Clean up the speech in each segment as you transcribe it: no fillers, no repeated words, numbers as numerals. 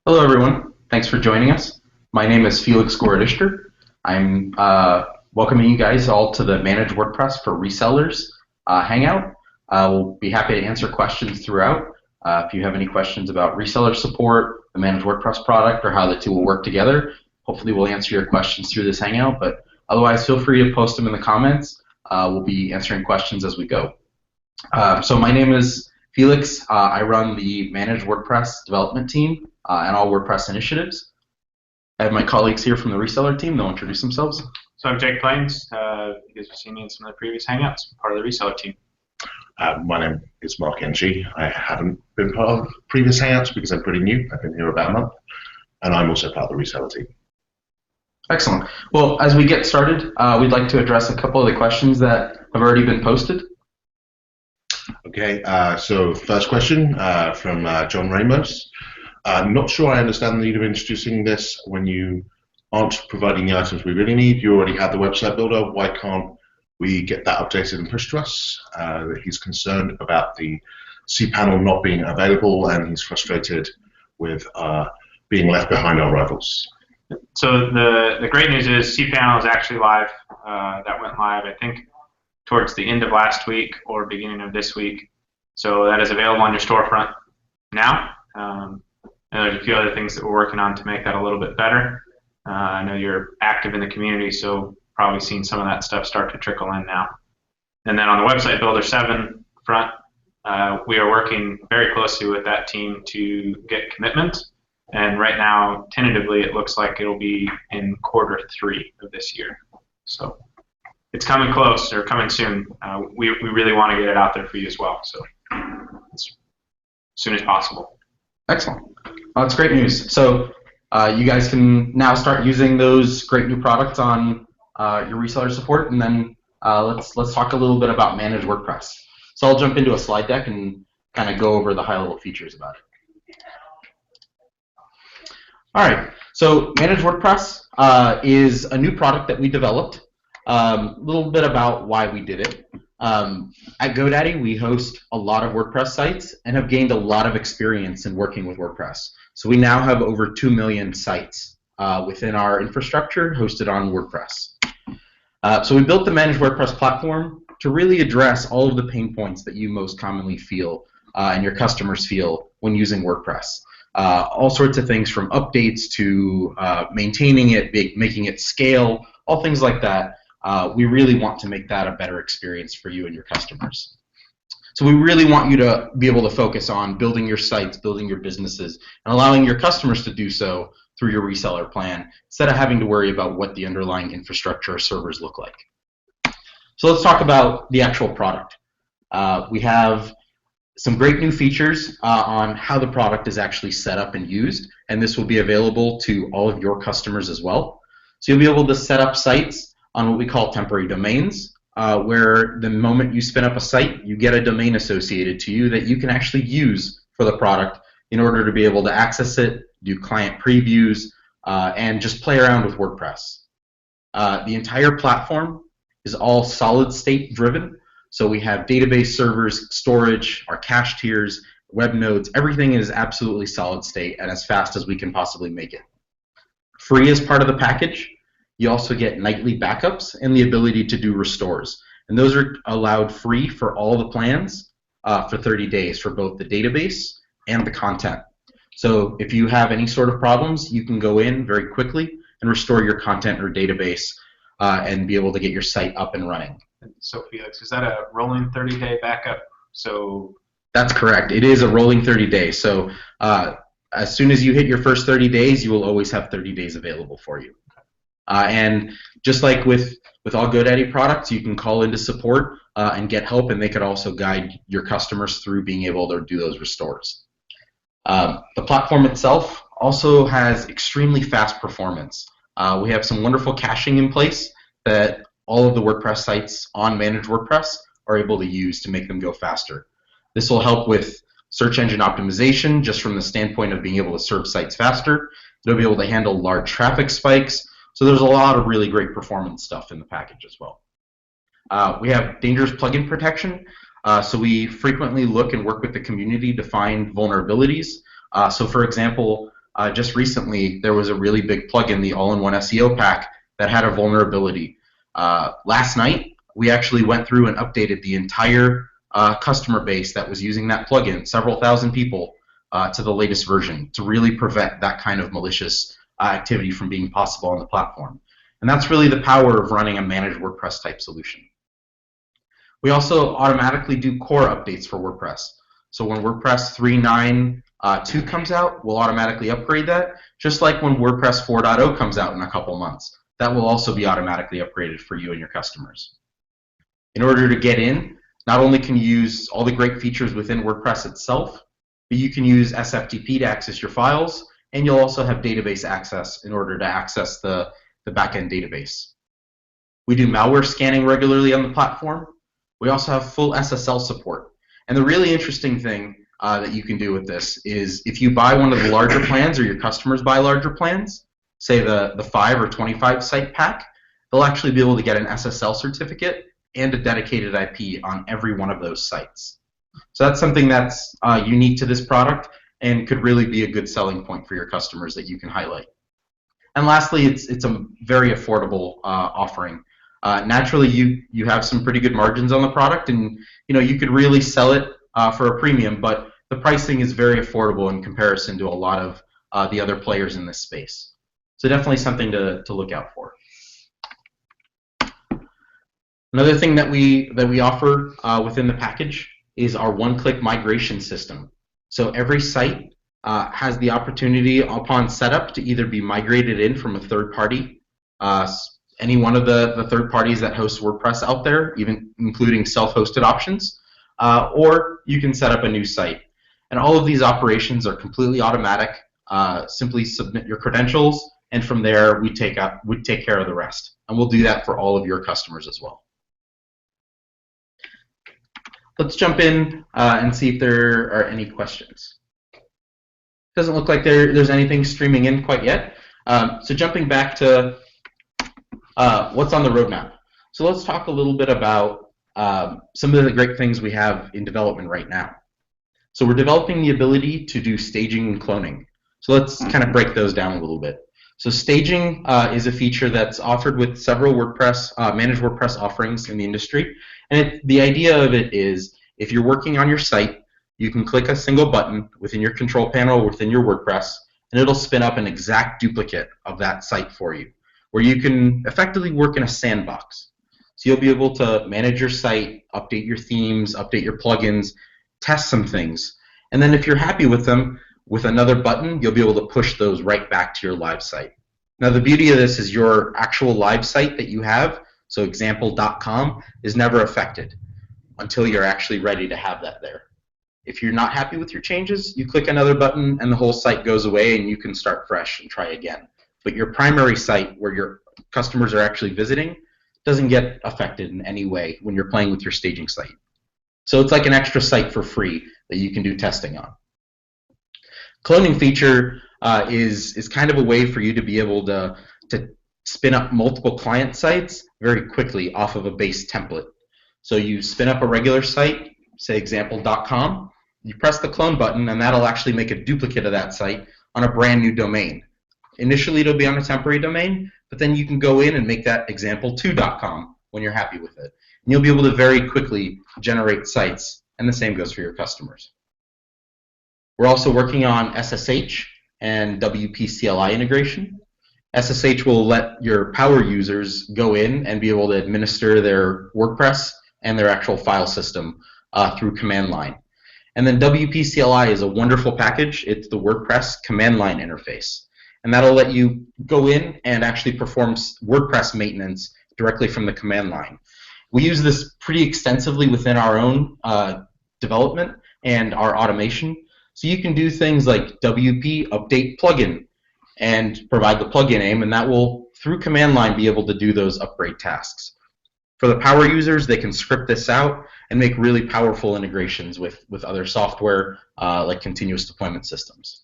Hello, everyone. Thanks for joining us. My name is Felix Goradishter. I'm welcoming you guys all to the Managed WordPress for Resellers Hangout. We'll be happy to answer questions throughout. If you have any questions about reseller support, the Managed WordPress product, or how the two will work together, hopefully we'll answer your questions through this Hangout. But otherwise, feel free to post them in the comments. We'll be answering questions as we go. So my name is Felix. I run the Managed WordPress development team and all WordPress initiatives. I have my colleagues here from the reseller team. They'll introduce themselves. So I'm Jake Plains. You guys have seen me in some of the previous Hangouts, part of the reseller team. My name is Mark Ng. I haven't been part of previous Hangouts because I'm pretty new. I've been here about a month. And I'm also part of the reseller team. Excellent. Well, as we get started, we'd like to address a couple of the questions that have already been posted. Okay, so first question from John Ramos. I'm not sure I understand the need of introducing this when you aren't providing the items we really need. You already have the website builder. Why can't we get that updated and pushed to us? He's concerned about the cPanel not being available, and he's frustrated with being left behind our rivals. So the great news is cPanel is actually live. That went live, I think, towards the end of last week or beginning of this week. So that is available on your storefront now. And there's a few other things that we're working on to make that a little bit better. I know you're active in the community, so probably seen some of that stuff start to trickle in now. And then on the website builder 7 front, we are working very closely with that team to get commitment. And right now, tentatively, it looks like it'll be in Q3 of this year. So it's coming close, or coming soon. We really want to get it out there for you as well, so as soon as possible. Excellent. Well, that's great news. So you guys can now start using those great new products on your reseller support, and then let's talk a little bit about Managed WordPress. So I'll jump into a slide deck and kind of go over the high-level features about it. All right. So Managed WordPress is a new product that we developed. A little bit about why we did it. At GoDaddy, we host a lot of WordPress sites and have gained a lot of experience in working with WordPress. So we now have over 2 million sites within our infrastructure hosted on WordPress. So we built the Managed WordPress platform to really address all of the pain points that you most commonly feel and your customers feel when using WordPress. All sorts of things from updates to maintaining it, making it scale, all things like that. We really want to make that a better experience for you and your customers. So we really want you to be able to focus on building your sites, building your businesses, and allowing your customers to do so through your reseller plan, instead of having to worry about what the underlying infrastructure or servers look like. So let's talk about the actual product. We have some great new features on how the product is actually set up and used, and this will be available to all of your customers as well. So you'll be able to set up sites on what we call temporary domains, where the moment you spin up a site, you get a domain associated to you that you can actually use for the product in order to be able to access it, do client previews, and just play around with WordPress. The entire platform is all solid state driven, so we have database servers, storage, our cache tiers, web nodes, everything is absolutely solid state and as fast as we can possibly make it. Free as part of the package. You also get nightly backups and the ability to do restores. And those are allowed free for all the plans for 30 days for both the database and the content. So if you have any sort of problems, you can go in very quickly and restore your content or database and be able to get your site up and running. So Felix, is that a rolling 30-day backup? So that's correct. It is a rolling 30 days. So as soon as you hit your first 30 days, you will always have 30 days available for you. And just like with all GoDaddy products, you can call into support and get help, and they could also guide your customers through being able to do those restores. The platform itself also has extremely fast performance. We have some wonderful caching in place that all of the WordPress sites on Managed WordPress are able to use to make them go faster. This will help with search engine optimization, just from the standpoint of being able to serve sites faster. It'll be able to handle large traffic spikes. So there's a lot of really great performance stuff in the package as well. We have dangerous plugin protection. So we frequently look and work with the community to find vulnerabilities. So for example, just recently there was a really big plugin, the all-in-one SEO pack, that had a vulnerability. Last night, we actually went through and updated the entire customer base that was using that plugin, several thousand people, to the latest version to really prevent that kind of malicious activity from being possible on the platform. And that's really the power of running a managed WordPress type solution. We also automatically do core updates for WordPress. So when WordPress 3.9.2 comes out, we'll automatically upgrade that, just like when WordPress 4.0 comes out in a couple months. That will also be automatically upgraded for you and your customers. In order to get in, not only can you use all the great features within WordPress itself, but you can use SFTP to access your files, and you'll also have database access in order to access the backend database. We do malware scanning regularly on the platform. We also have full SSL support. And the really interesting thing that you can do with this is if you buy one of the larger plans or your customers buy larger plans, say the 5 or 25 site pack, they'll actually be able to get an SSL certificate and a dedicated IP on every one of those sites. So that's something that's unique to this product and could really be a good selling point for your customers that you can highlight. And lastly, it's a very affordable offering. Naturally, you have some pretty good margins on the product, and you could really sell it for a premium, but the pricing is very affordable in comparison to a lot of the other players in this space. So definitely something to look out for. Another thing that we offer within the package is our one-click migration system. So every site has the opportunity upon setup to either be migrated in from a third party, any one of the third parties that host WordPress out there, even including self-hosted options, or you can set up a new site. And all of these operations are completely automatic. Simply submit your credentials, and from there we take care of the rest. And we'll do that for all of your customers as well. Let's jump in and see if there are any questions. Doesn't look like there's anything streaming in quite yet. So jumping back to what's on the roadmap. So let's talk a little bit about some of the great things we have in development right now. So we're developing the ability to do staging and cloning. So let's kind of break those down a little bit. So staging is a feature that's offered with several managed WordPress offerings in the industry. And the idea of it is if you're working on your site, you can click a single button within your control panel within your WordPress, and it'll spin up an exact duplicate of that site for you, where you can effectively work in a sandbox. So you'll be able to manage your site, update your themes, update your plugins, test some things. And then if you're happy with them, with another button, you'll be able to push those right back to your live site. Now the beauty of this is your actual live site that you have, so example.com, is never affected until you're actually ready to have that there. If you're not happy with your changes, you click another button and the whole site goes away and you can start fresh and try again. But your primary site where your customers are actually visiting doesn't get affected in any way when you're playing with your staging site. So it's like an extra site for free that you can do testing on. Cloning feature is kind of a way for you to be able to spin up multiple client sites very quickly off of a base template. So you spin up a regular site, say example.com, you press the clone button and that'll actually make a duplicate of that site on a brand new domain. Initially it'll be on a temporary domain, but then you can go in and make that example2.com when you're happy with it. And you'll be able to very quickly generate sites, and the same goes for your customers. We're also working on SSH and WP CLI integration. SSH will let your power users go in and be able to administer their WordPress and their actual file system through command line. And then WP CLI is a wonderful package. It's the WordPress command line interface. And that'll let you go in and actually perform WordPress maintenance directly from the command line. We use this pretty extensively within our own development and our automation. So you can do things like WP update plugin and provide the plugin name, and that will, through command line, be able to do those upgrade tasks. For the power users, they can script this out and make really powerful integrations with other software like continuous deployment systems.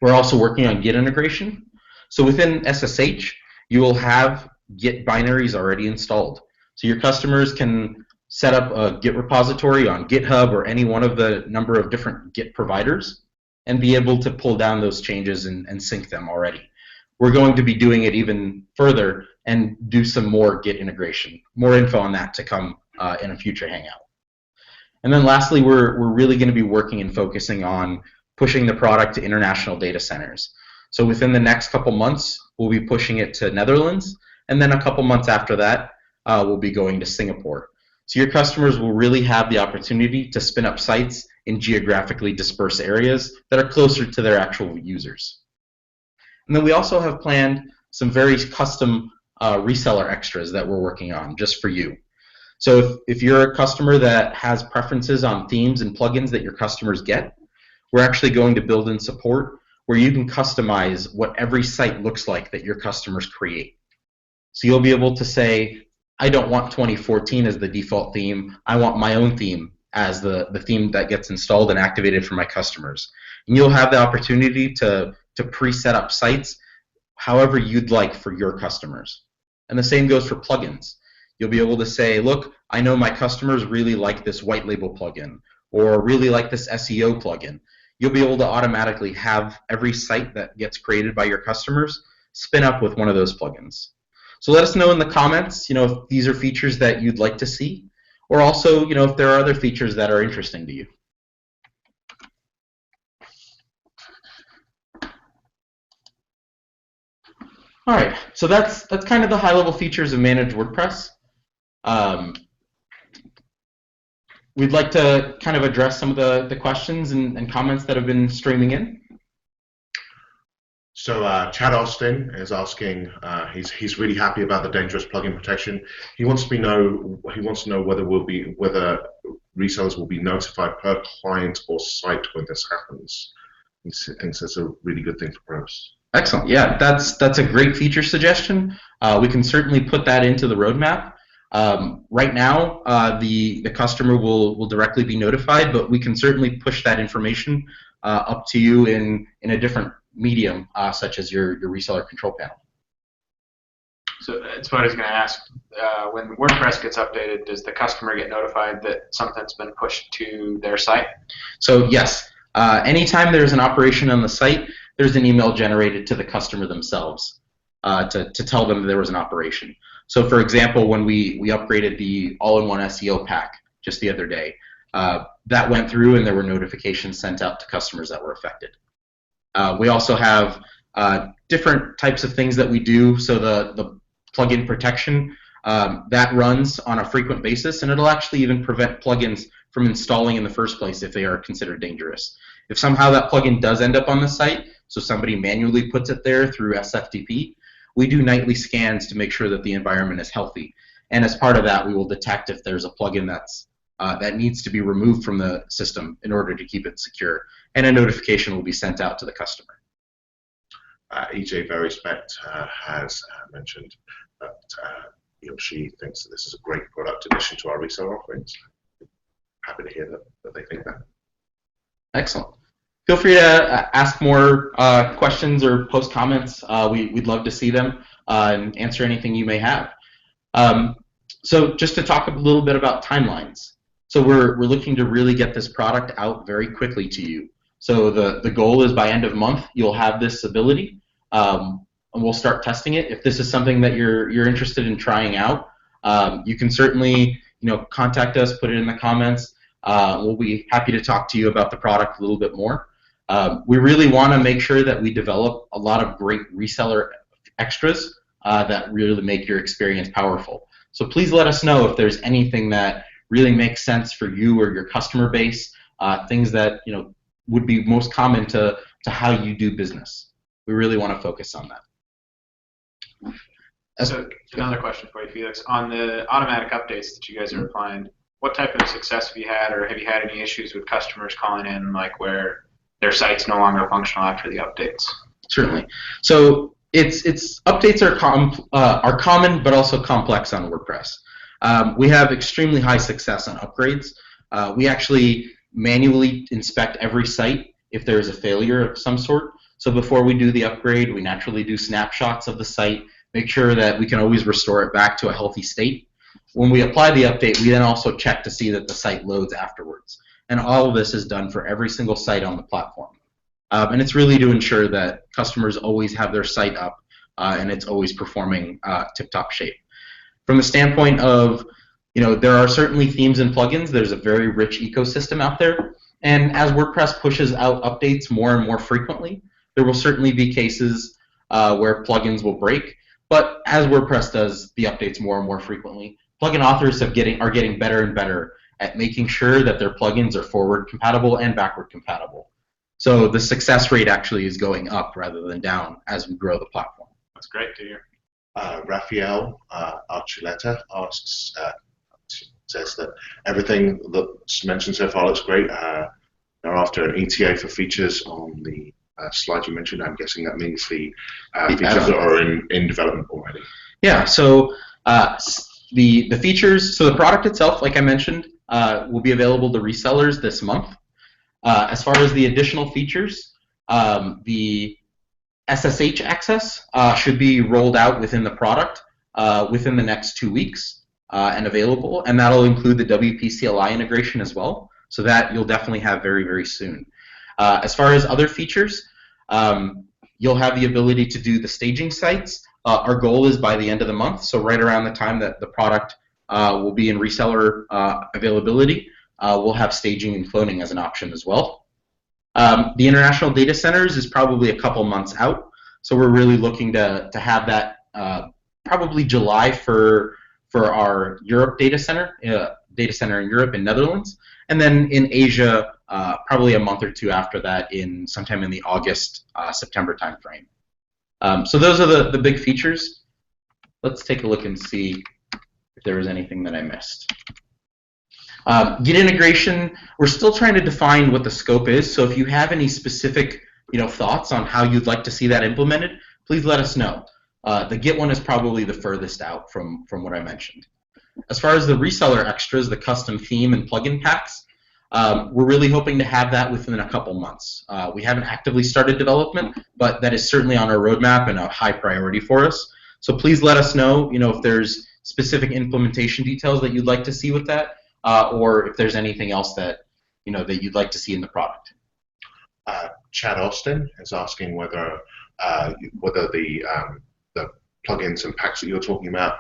We're also working on Git integration. So within SSH, you will have Git binaries already installed. So your customers can set up a Git repository on GitHub or any one of the number of different Git providers, and be able to pull down those changes and sync them already. We're going to be doing it even further and do some more Git integration. More info on that to come in a future Hangout. And then lastly, we're really going to be working and focusing on pushing the product to international data centers. So within the next couple months, we'll be pushing it to Netherlands, and then a couple months after that, we'll be going to Singapore. So your customers will really have the opportunity to spin up sites in geographically dispersed areas that are closer to their actual users. And then we also have planned some very custom reseller extras that we're working on just for you. So if you're a customer that has preferences on themes and plugins that your customers get, we're actually going to build in support where you can customize what every site looks like that your customers create. So you'll be able to say, I don't want 2014 as the default theme. I want my own theme as the theme that gets installed and activated for my customers. And you'll have the opportunity to pre-set up sites however you'd like for your customers. And the same goes for plugins. You'll be able to say, look, I know my customers really like this white label plugin or really like this SEO plugin. You'll be able to automatically have every site that gets created by your customers spin up with one of those plugins. So let us know in the comments, if these are features that you'd like to see, or also, if there are other features that are interesting to you. All right, so that's kind of the high-level features of Managed WordPress. We'd like to kind of address some of the questions and comments that have been streaming in. So Chad Austin is asking. He's really happy about the dangerous plugin protection. He wants to know whether resellers will be notified per client or site when this happens. He thinks that's a really good thing for pros. Excellent. Yeah, that's a great feature suggestion. We can certainly put that into the roadmap. Right now, the customer will directly be notified, but we can certainly push that information up to you in a different medium, such as your reseller control panel. So that's what I was going to ask. When WordPress gets updated, does the customer get notified that something's been pushed to their site? So yes, anytime there's an operation on the site, there's an email generated to the customer themselves to tell them there was an operation. So for example, when we upgraded the all-in-one SEO pack just the other day, that went through and there were notifications sent out to customers that were affected. We also have different types of things that we do. So the plugin protection, that runs on a frequent basis, and it'll actually even prevent plugins from installing in the first place if they are considered dangerous. If somehow that plugin does end up on the site, so somebody manually puts it there through SFTP, we do nightly scans to make sure that the environment is healthy. And as part of that, we will detect if there's a plugin that needs to be removed from the system in order to keep it secure. And a notification will be sent out to the customer. EJ Verispect has mentioned that he or she thinks that this is a great product addition to our reseller offerings. Happy to hear that they think that. Excellent. Feel free to ask more questions or post comments. We'd love to see them and answer anything you may have. So just to talk a little bit about timelines. So we're looking to really get this product out very quickly to you. So the goal is by end of month you'll have this ability, and we'll start testing it. If this is something that you're interested in trying out, you can certainly contact us, put it in the comments. We'll be happy to talk to you about the product a little bit more. We really want to make sure that we develop a lot of great reseller extras that really make your experience powerful. So please let us know if there's anything that really makes sense for you or your customer base, things that would be most common to how you do business. We really want to focus on that. So another question for you, Felix. On the automatic updates that you guys are applying, what type of success have you had, or have you had any issues with customers calling in, like where their site's no longer functional after the updates? Certainly. So updates are common, but also complex on WordPress. We have extremely high success on upgrades. We actually manually inspect every site if there is a failure of some sort. So before we do the upgrade, we naturally do snapshots of the site, make sure that we can always restore it back to a healthy state. When we apply the update, we then also check to see that the site loads afterwards. And all of this is done for every single site on the platform. And it's really to ensure that customers always have their site up and it's always performing tip-top shape. From the standpoint of, there are certainly themes and plugins. There's a very rich ecosystem out there. And as WordPress pushes out updates more and more frequently, there will certainly be cases where plugins will break. But as WordPress does the updates more and more frequently, plugin authors are getting better and better at making sure that their plugins are forward compatible and backward compatible. So the success rate actually is going up rather than down as we grow the platform. That's great to hear. Rafael Archuleta asks, says that everything that's mentioned so far looks great. They're after an ETA for features on the slide you mentioned. I'm guessing that means the features that are in development already. Yeah, so the features, so the product itself, like I mentioned, will be available to resellers this month. As far as the additional features, the SSH access should be rolled out within the product within the next 2 weeks and available, and that'll include the WP CLI integration as well, so that you'll definitely have very, very soon. As far as other features, you'll have the ability to do the staging sites. Our goal is by the end of the month, so right around the time that the product will be in reseller availability, we'll have staging and cloning as an option as well. The international data centers is probably a couple months out, so we're really looking to have that probably July for our Europe data center in Europe and Netherlands, and then in Asia probably a month or two after that, in sometime in the August September timeframe. So those are the big features. Let's take a look and see if there was anything that I missed. Git integration, we're still trying to define what the scope is, so if you have any specific thoughts on how you'd like to see that implemented, please let us know. The Git one is probably the furthest out from what I mentioned. As far as the reseller extras, the custom theme and plugin packs, we're really hoping to have that within a couple months. We haven't actively started development, but that is certainly on our roadmap and a high priority for us. So please let us know, if there's specific implementation details that you'd like to see with that, or if there's anything else that that you'd like to see in the product. Chad Austin is asking whether the plugins and packs that you're talking about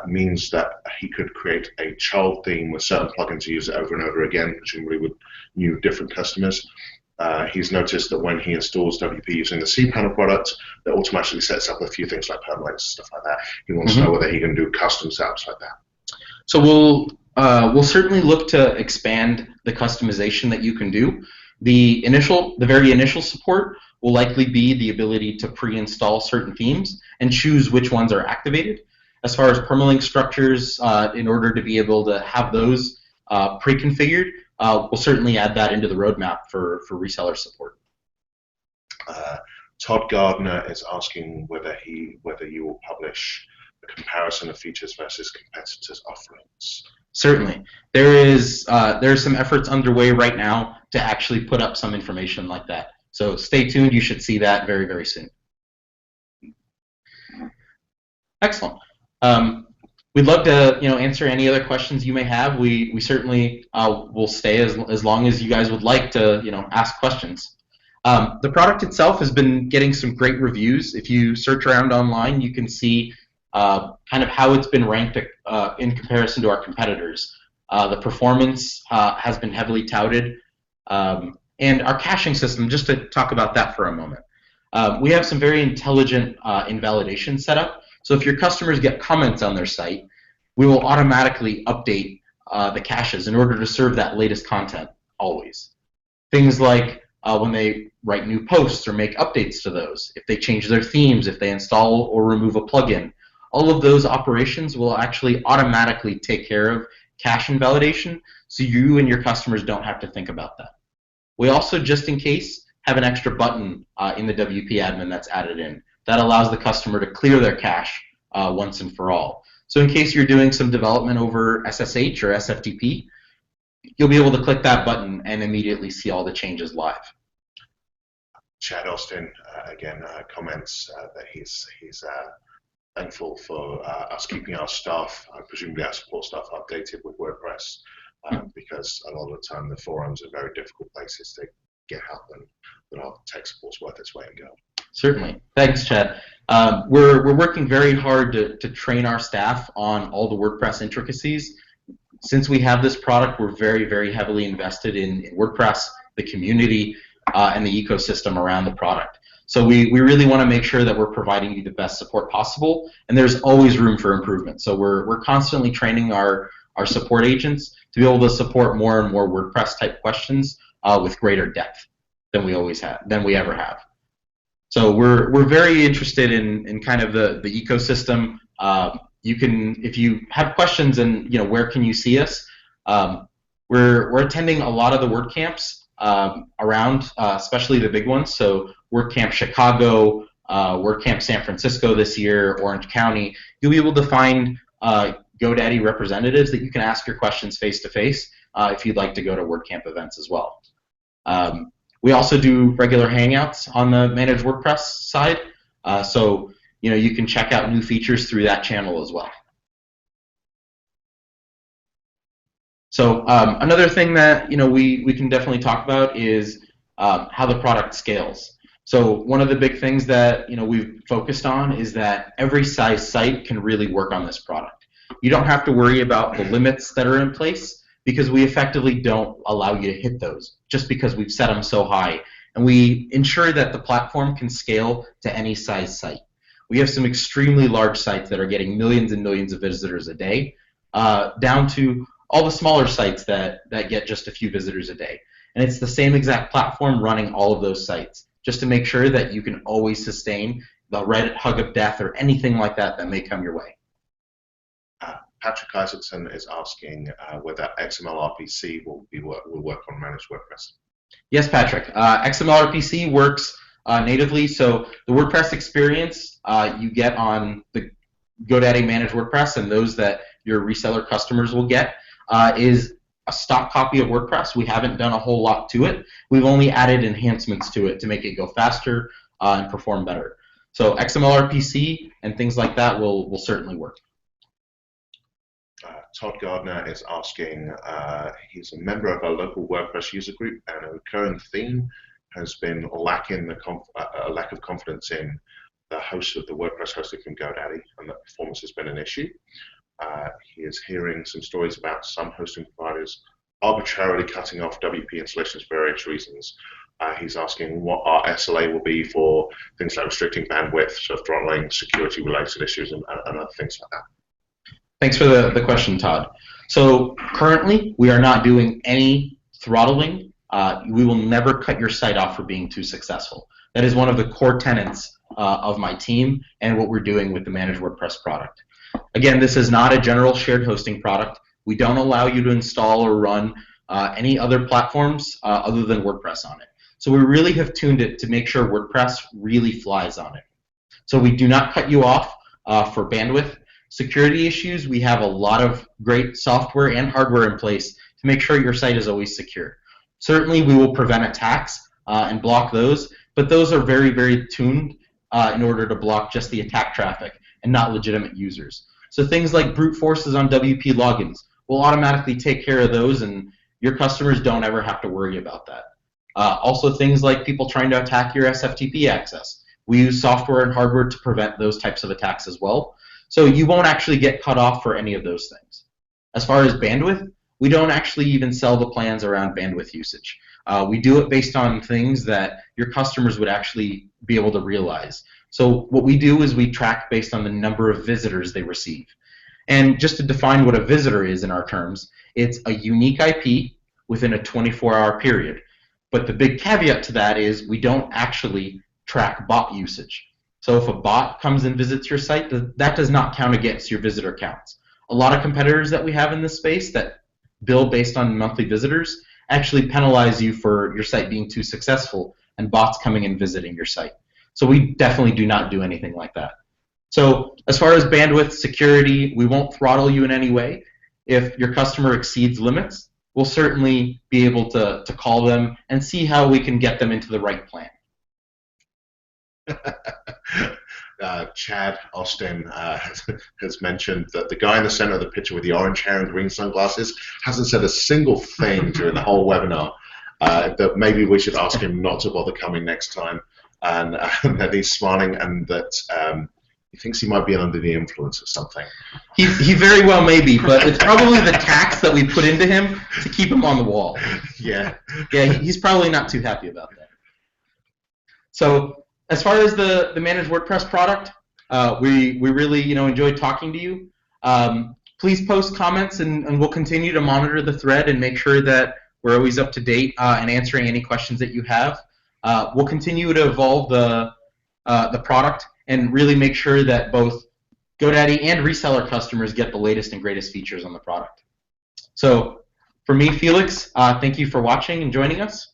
means that he could create a child theme with certain plugins to use it over and over again, presumably with new different customers. He's noticed that when he installs WP using the cPanel product, that automatically sets up a few things like permalinks, stuff like that. He wants to know whether he can do custom setups like that. So we'll certainly look to expand the customization that you can do. The very initial support will likely be the ability to pre-install certain themes and choose which ones are activated. As far as permalink structures, in order to be able to have those pre-configured, we'll certainly add that into the roadmap for reseller support. Todd Gardner is asking whether you will publish a comparison of features versus competitors' offerings. Certainly. There's some efforts underway right now to actually put up some information like that. So stay tuned. You should see that very, very soon. Excellent. We'd love to answer any other questions you may have. We certainly will stay as long as you guys would like to ask questions. The product itself has been getting some great reviews. If you search around online, you can see kind of how it's been ranked in comparison to our competitors. The performance has been heavily touted. And our caching system, just to talk about that for a moment. We have some very intelligent invalidation set up. So if your customers get comments on their site, we will automatically update the caches in order to serve that latest content always. Things like when they write new posts or make updates to those, if they change their themes, if they install or remove a plugin, all of those operations will actually automatically take care of cache invalidation, so you and your customers don't have to think about that. We also, just in case, have an extra button in the WP admin that's added in that allows the customer to clear their cache once and for all. So in case you're doing some development over SSH or SFTP, you'll be able to click that button and immediately see all the changes live. Chad Austin again comments that he's thankful for us keeping our staff, presumably our support staff, updated with WordPress, because a lot of the time the forums are very difficult places get help, and that our tech support's worth its weight in gold. Certainly. Thanks, Chad. We're working very hard to train our staff on all the WordPress intricacies. Since we have this product, we're very, very heavily invested in WordPress, the community, and the ecosystem around the product. So we really want to make sure that we're providing you the best support possible, and there's always room for improvement. So we're constantly training our support agents to be able to support more and more WordPress type questions with greater depth than we ever have. So we're very interested in kind of the ecosystem. You can, if you have questions and where can you see us, we're attending a lot of the WordCamps around, especially the big ones. So WordCamp Chicago, WordCamp San Francisco this year, Orange County. You'll be able to find GoDaddy representatives that you can ask your questions face to face if you'd like to go to WordCamp events as well. We also do regular hangouts on the Managed WordPress side, so you can check out new features through that channel as well. So another thing that we can definitely talk about is how the product scales. So one of the big things that we've focused on is that every size site can really work on this product. You don't have to worry about the limits that are in place, because we effectively don't allow you to hit those just because we've set them so high. And we ensure that the platform can scale to any size site. We have some extremely large sites that are getting millions and millions of visitors a day, down to all the smaller sites that get just a few visitors a day. And it's the same exact platform running all of those sites, just to make sure that you can always sustain the Reddit hug of death or anything like that that may come your way. Patrick Isaacson is asking whether XML RPC will work on Managed WordPress. Yes, Patrick. XML RPC works natively, so the WordPress experience you get on the GoDaddy Managed WordPress and those that your reseller customers will get is a stock copy of WordPress. We haven't done a whole lot to it. We've only added enhancements to it to make it go faster and perform better. So XML RPC and things like that will certainly work. Todd Gardner is asking, he's a member of a local WordPress user group, and a recurring theme has been a lack of confidence in the host of the WordPress hosted from GoDaddy, and that performance has been an issue. He is hearing some stories about some hosting providers arbitrarily cutting off WP installations for various reasons. He's asking what our SLA will be for things like restricting bandwidth, so throttling, security-related issues, and other things like that. Thanks for the question, Todd. So currently, we are not doing any throttling. We will never cut your site off for being too successful. That is one of the core tenets of my team and what we're doing with the Managed WordPress product. Again, this is not a general shared hosting product. We don't allow you to install or run any other platforms other than WordPress on it. So we really have tuned it to make sure WordPress really flies on it. So we do not cut you off for bandwidth. Security issues, we have a lot of great software and hardware in place to make sure your site is always secure. Certainly we will prevent attacks and block those, but those are very, very tuned in order to block just the attack traffic and not legitimate users. So things like brute forces on WP logins will automatically take care of those, and your customers don't ever have to worry about that. Also things like people trying to attack your SFTP access. We use software and hardware to prevent those types of attacks as well. So you won't actually get cut off for any of those things. As far as bandwidth, we don't actually even sell the plans around bandwidth usage. We do it based on things that your customers would actually be able to realize. So what we do is we track based on the number of visitors they receive. And just to define what a visitor is in our terms, it's a unique IP within a 24-hour period. But the big caveat to that is we don't actually track bot usage. So if a bot comes and visits your site, that does not count against your visitor counts. A lot of competitors that we have in this space that bill based on monthly visitors actually penalize you for your site being too successful and bots coming and visiting your site. So we definitely do not do anything like that. So as far as bandwidth, security, we won't throttle you in any way. If your customer exceeds limits, we'll certainly be able to call them and see how we can get them into the right plan. Chad Austin has mentioned that the guy in the center of the picture with the orange hair and green sunglasses hasn't said a single thing during the whole webinar. that maybe we should ask him not to bother coming next time, and that he's smiling, and that he thinks he might be under the influence of something. He very well may be, but it's probably the tax that we put into him to keep him on the wall. Yeah. Yeah, he's probably not too happy about that. So as far as the Managed WordPress product, we really enjoyed talking to you. Please post comments, and we'll continue to monitor the thread and make sure that we're always up to date and answering any questions that you have. We'll continue to evolve the product and really make sure that both GoDaddy and reseller customers get the latest and greatest features on the product. So for me, Felix, thank you for watching and joining us.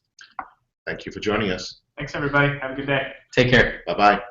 Thank you for joining us. Thanks, everybody. Have a good day. Take care. Bye-bye.